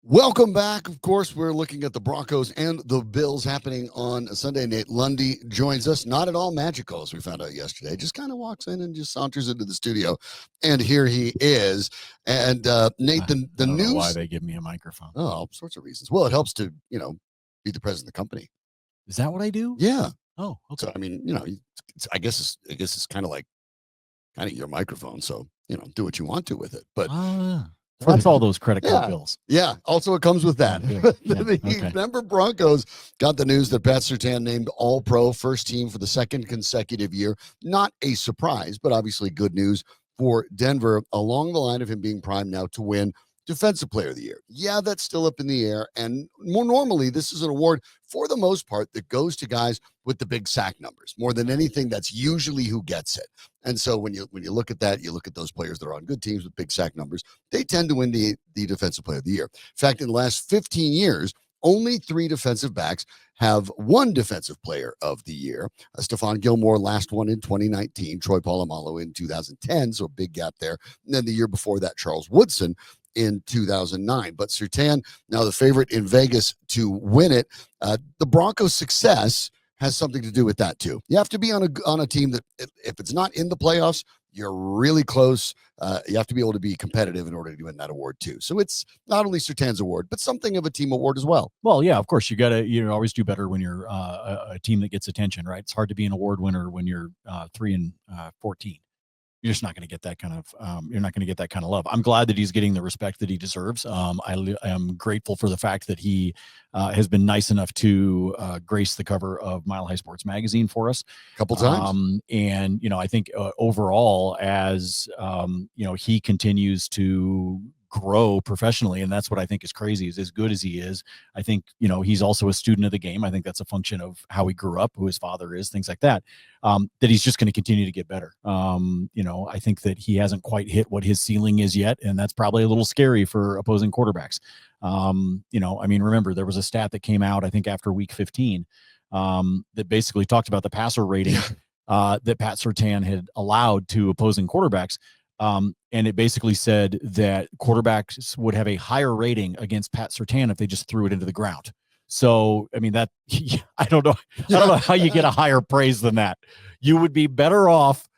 Welcome back. Of course, we're looking at the Broncos and the Bills happening on Sunday. Nate Lundy joins us. Not at all magical, as we found out yesterday. Just kind of walks in and just saunters into the studio. And here he is. And Nate, the I don't news. know why they give me a microphone. Oh, all sorts of reasons. Well, it helps to, be the president of the company. Is that what I do? Yeah. Oh, okay. So, I mean, I guess it's kind of your microphone. So, do what you want to with it. But that's all those credit card bills. Yeah. Also, it comes with that. Okay. Denver Broncos got the news that Pat Surtain named All-Pro first team for the second consecutive year. Not a surprise, but obviously good news for Denver along the line of him being primed now to win Defensive Player of the Year. Yeah, that's still up in the air. And more normally, this is an award, for the most part, that goes to guys with the big sack numbers. More than anything, that's usually who gets it. And so when you look at that, you look at those players that are on good teams with big sack numbers, they tend to win the Defensive Player of the Year. In fact, in the last 15 years, only 3 defensive backs have won Defensive Player of the Year. Stephon Gilmore, last one in 2019. Troy Polamalu in 2010, so a big gap there. And then the year before that, Charles Woodson in 2009. But Surtain, now the favorite in Vegas to win it. The Broncos' success has something to do with that too. You have to be on a team that, if it's not in the playoffs, you're really close. You have to be able to be competitive in order to win that award too. So it's not only Surtain's award, but something of a team award as well. Well, yeah, of course, you always do better when you're a team that gets attention, right? It's hard to be an award winner when you're 3-14. You're just not going to get that kind of love. I'm glad that he's getting the respect that he deserves. I am grateful for the fact that he has been nice enough to grace the cover of Mile High Sports Magazine for us a couple times. And I think overall, as he continues to grow professionally, and that's what I think is crazy, is as good as he is, I think he's also a student of the game. I think that's a function of how he grew up, who his father is, things like that, that he's just going to continue to get better. I think that he hasn't quite hit what his ceiling is yet, and that's probably a little scary for opposing quarterbacks. Remember, there was a stat that came out, I think, after week 15 that basically talked about the passer rating that Pat Surtain had allowed to opposing quarterbacks. And it basically said that quarterbacks would have a higher rating against Pat Surtain if they just threw it into the ground. So, I mean, I don't know how you get a higher praise than that. You would be better off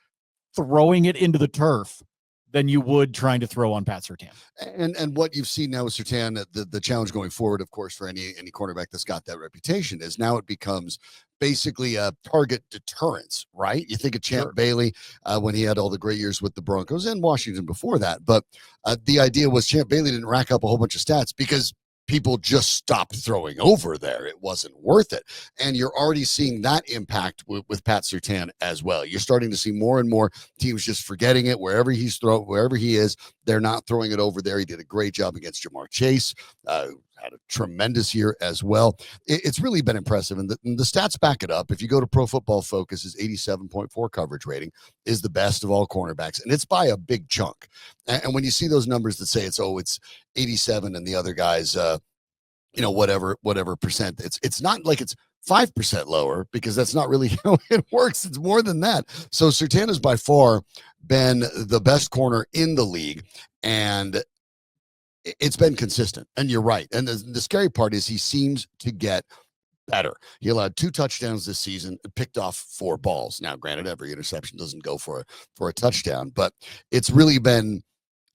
throwing it into the turf than you would trying to throw on Pat Surtain. And what you've seen now with Surtain, the challenge going forward, of course, for any cornerback that's got that reputation, is now it becomes basically a target deterrence, right? You think of Champ Bailey when he had all the great years with the Broncos and Washington before that. But the idea was Champ Bailey didn't rack up a whole bunch of stats because people just stopped throwing over there. It wasn't worth it. And you're already seeing that impact with Pat Surtain as well. You're starting to see more and more teams just forgetting it. Wherever he is, they're not throwing it over there. He did a great job against Jamar Chase. Had a tremendous year as well. It's really been impressive. And the stats back it up. If you go to Pro Football Focus, his 87.4 coverage rating is the best of all cornerbacks. And it's by a big chunk. And when you see those numbers that say it's 87 and the other guys, whatever percent, it's not like it's 5% lower, because that's not really how it works. It's more than that. So Surtain has by far been the best corner in the league. And it's been consistent, and you're right. And the scary part is he seems to get better. He allowed 2 touchdowns this season, picked off 4 balls. Now, granted, every interception doesn't go for a touchdown, but it's really been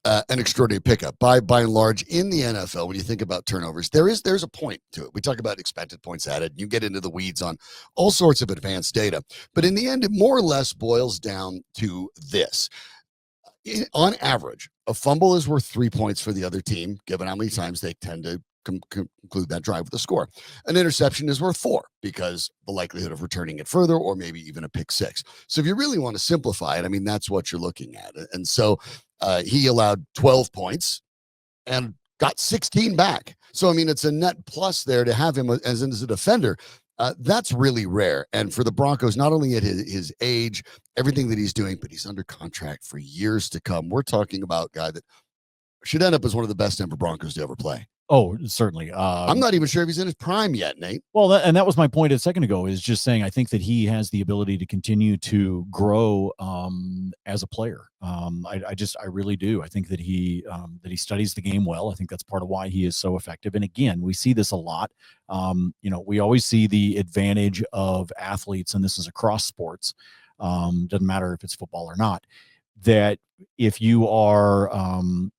an extraordinary pickup by and large in the NFL. When you think about turnovers, there's a point to it. We talk about expected points added. You get into the weeds on all sorts of advanced data, but in the end, it more or less boils down to this. On average, a fumble is worth 3 points for the other team, given how many times they tend to conclude that drive with a score. An interception is worth 4, because the likelihood of returning it further, or maybe even a pick 6. So if you really want to simplify it, I mean, that's what you're looking at. And so he allowed 12 points and got 16 back. So, I mean, it's a net plus there to have him as a defender. That's really rare. And for the Broncos, not only at his age, everything that he's doing, but he's under contract for years to come. We're talking about a guy that should end up as one of the best Denver Broncos to ever play. Oh, certainly. I'm not even sure if he's in his prime yet, Nate. Well, that was my point a second ago, is just saying I think that he has the ability to continue to grow as a player. I really do. I think that he studies the game well. I think that's part of why he is so effective. And again, we see this a lot. We always see the advantage of athletes, and this is across sports. Doesn't matter if it's football or not, that if you are,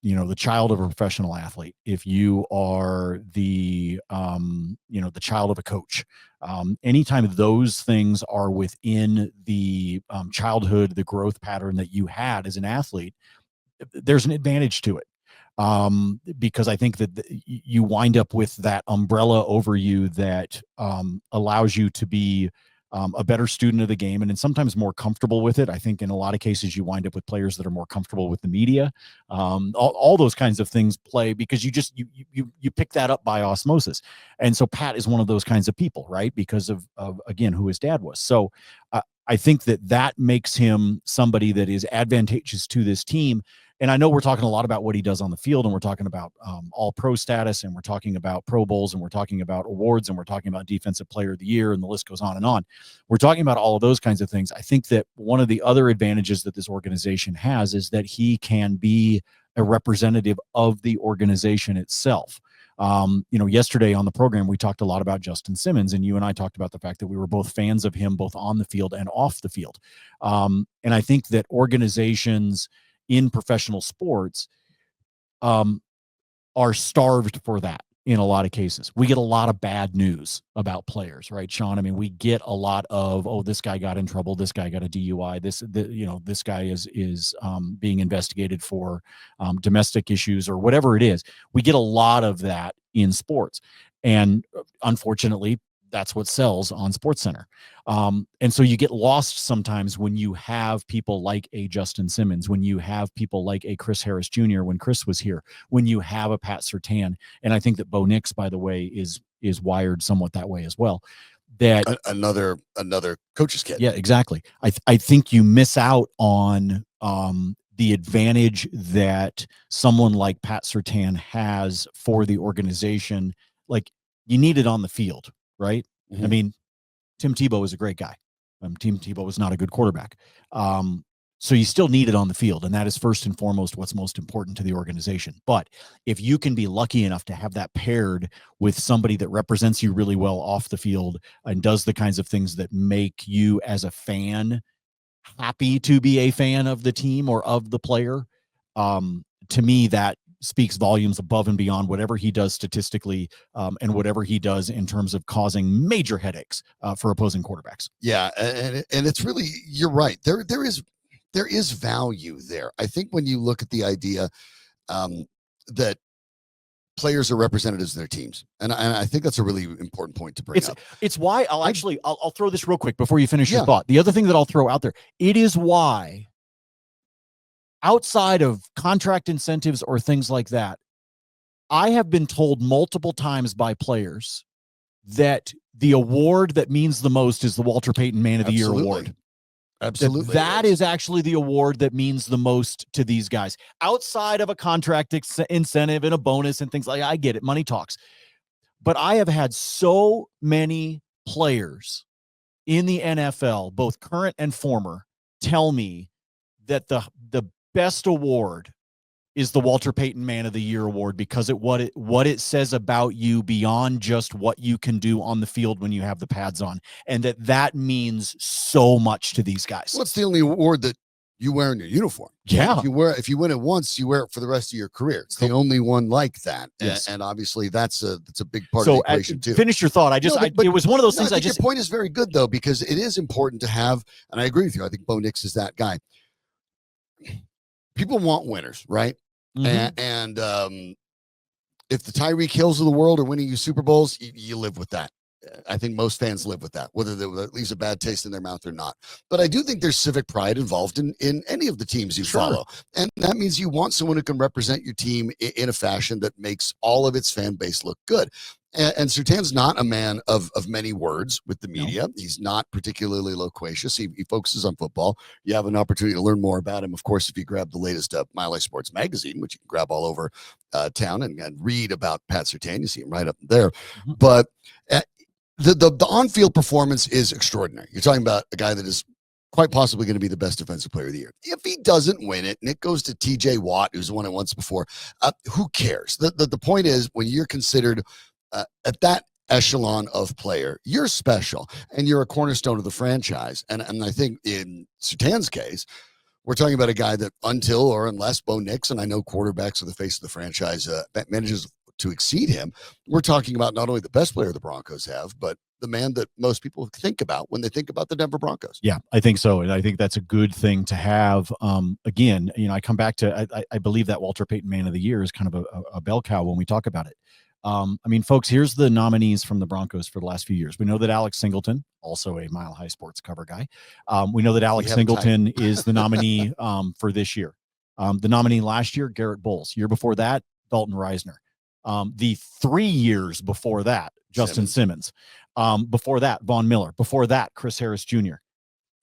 the child of a professional athlete, if you are the child of a coach, anytime those things are within the childhood, the growth pattern that you had as an athlete, there's an advantage to it. Because I think that you wind up with that umbrella over you that allows you to be a better student of the game, and then sometimes more comfortable with it. I think in a lot of cases you wind up with players that are more comfortable with the media. All those kinds of things play because you pick that up by osmosis. And so Pat is one of those kinds of people, right? Because of again, who his dad was. So I think that makes him somebody that is advantageous to this team. And I know we're talking a lot about what he does on the field, and we're talking about all pro status, and we're talking about Pro Bowls, and we're talking about awards, and we're talking about Defensive Player of the Year, and the list goes on and on. We're talking about all of those kinds of things. I think that one of the other advantages that this organization has is that he can be a representative of the organization itself. Yesterday on the program, we talked a lot about Justin Simmons, and you and I talked about the fact that we were both fans of him, both on the field and off the field. And I think that organizations in professional sports are starved for that in a lot of cases. We get a lot of bad news about players, right, Shawn? I mean, we get a lot of, oh, this guy got in trouble, this guy got a DUI, this guy is being investigated for domestic issues or whatever it is. We get a lot of that in sports. And unfortunately, that's what sells on SportsCenter. And so you get lost sometimes when you have people like a Justin Simmons, when you have people like a Chris Harris Jr., when Chris was here, when you have a Pat Surtain. And I think that Bo Nix, by the way, is wired somewhat that way as well. That another coach's kid. Yeah, exactly. I think you miss out on the advantage that someone like Pat Surtain has for the organization. Like, you need it on the field, right? Mm-hmm. I mean, Tim Tebow is a great guy. Tim Tebow is not a good quarterback. So you still need it on the field, and that is first and foremost what's most important to the organization. But if you can be lucky enough to have that paired with somebody that represents you really well off the field and does the kinds of things that make you as a fan happy to be a fan of the team or of the player, to me, that speaks volumes above and beyond whatever he does statistically, and whatever he does in terms of causing major headaches for opposing quarterbacks. Yeah, and it's really, you're right. There is value there. I think when you look at the idea that players are representatives of their teams, and I think that's a really important point to bring up. It's why I'll throw this real quick before you finish your thought. The other thing that I'll throw out there, it is why, outside of contract incentives or things like that, I have been told multiple times by players that the award that means the most is the Walter Payton Man of the Year award. Absolutely. That is actually the award that means the most to these guys. Outside of a contract incentive and a bonus and things like that, I get it. Money talks. But I have had so many players in the NFL, both current and former, tell me that the best award is the Walter Payton Man of the Year award because what it says about you beyond just what you can do on the field when you have the pads on, and that means so much to these guys. Well, it's the only award that you wear in your uniform. Yeah. If you win it once, you wear it for the rest of your career. It's the only one like that. Yes. And obviously that's a big part of the equation too. Finish your thought. It was one of those things. Your point is very good though, because it is important to have, and I agree with you. I think Bo Nix is that guy. People want winners, right? Mm-hmm. And if the Tyreek Hills of the world are winning you Super Bowls, you live with that. I think most fans live with that, whether they leaves a bad taste in their mouth or not. But I do think there's civic pride involved in any of the teams you follow. And that means you want someone who can represent your team in a fashion that makes all of its fan base look good. And Surtain's not a man of many words with the No. media. He's not particularly loquacious. He focuses on football. You have an opportunity to learn more about him, of course, if you grab the latest Mile High Sports magazine, which you can grab all over town and read about Pat Surtain. You see him right up there. Mhm. But the on-field performance is extraordinary. You're talking about a guy that is quite possibly going to be the best defensive player of the year. If he doesn't win it and it goes to TJ Watt, who's won it once before, who cares? The point is, when you're considered at that echelon of player, you're special and you're a cornerstone of the franchise. And I think in Surtain's case, we're talking about a guy that until or unless Bo Nix, and I know quarterbacks are the face of the franchise, manages to exceed him, we're talking about not only the best player the Broncos have, but the man that most people think about when they think about the Denver Broncos. Yeah, I think so. And I think that's a good thing to have. Again, I come back to, I believe that Walter Payton Man of the Year is kind of a bell cow when we talk about it. Folks, here's the nominees from the Broncos for the last few years. We know that Alex Singleton, also a Mile High Sports cover guy. We know that Alex Singleton is the nominee for this year. The nominee last year, Garrett Bowles. Year before that, Dalton Reisner. The 3 years before that, Justin Simmons. Before that, Von Miller. Before that, Chris Harris Jr.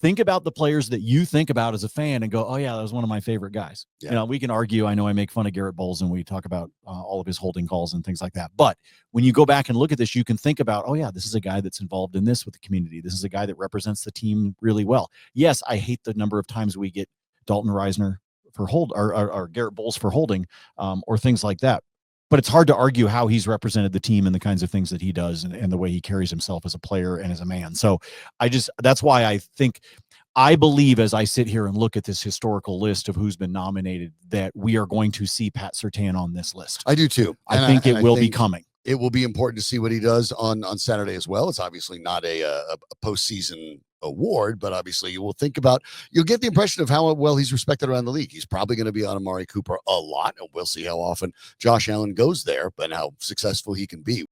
Think about the players that you think about as a fan and go, oh, yeah, that was one of my favorite guys. Yeah. We can argue. I know I make fun of Garrett Bowles and we talk about all of his holding calls and things like that. But when you go back and look at this, you can think about, oh, yeah, this is a guy that's involved in this with the community. This is a guy that represents the team really well. Yes, I hate the number of times we get Dalton Reisner for or Garrett Bowles for holding or things like that. But it's hard to argue how he's represented the team and the kinds of things that he does and the way he carries himself as a player and as a man. So that's why I believe as I sit here and look at this historical list of who's been nominated, that we are going to see Pat Surtain on this list. I do too. I think it will be coming. It will be important to see what he does on Saturday as well. It's obviously not a postseason award, but obviously you'll get the impression of how well he's respected around the league. He's probably going to be on Amari Cooper a lot, and we'll see how often Josh Allen goes there, but how successful he can be.